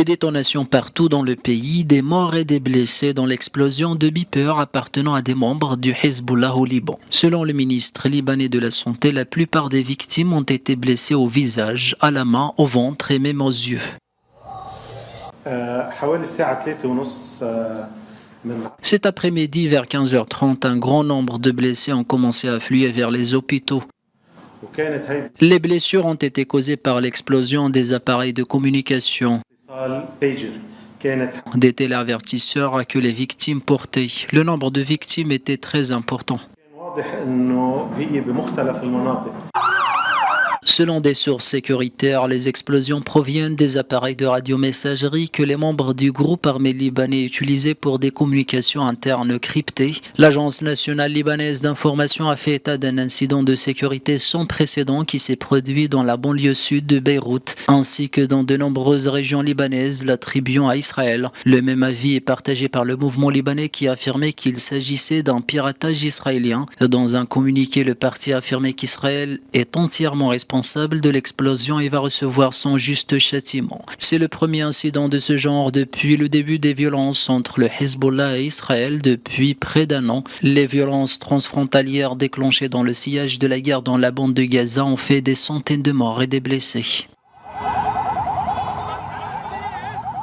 Des détonations partout dans le pays, des morts et des blessés dans l'explosion de beepers appartenant à des membres du Hezbollah au Liban. Selon le ministre libanais de la Santé, la plupart des victimes ont été blessées au visage, à la main, au ventre et même aux yeux. Cet après-midi, vers 15h30, un grand nombre de blessés ont commencé à affluer vers les hôpitaux. Les blessures ont été causées par l'explosion des appareils de communication, des téléavertisseurs que les victimes portaient. Le nombre de victimes était très important. Selon des sources sécuritaires, les explosions proviennent des appareils de radiomessagerie que les membres du groupe armé libanais utilisaient pour des communications internes cryptées. L'Agence nationale libanaise d'information a fait état d'un incident de sécurité sans précédent qui s'est produit dans la banlieue sud de Beyrouth, ainsi que dans de nombreuses régions libanaises, l'attribuant à Israël. Le même avis est partagé par le mouvement libanais qui a affirmé qu'il s'agissait d'un piratage israélien. Dans un communiqué, le parti a affirmé qu'Israël est entièrement responsable de l'explosion et va recevoir son juste châtiment. C'est le premier incident de ce genre depuis le début des violences entre le Hezbollah et Israël depuis près d'un an. Les violences transfrontalières déclenchées dans le sillage de la guerre dans la bande de Gaza ont fait des centaines de morts et des blessés.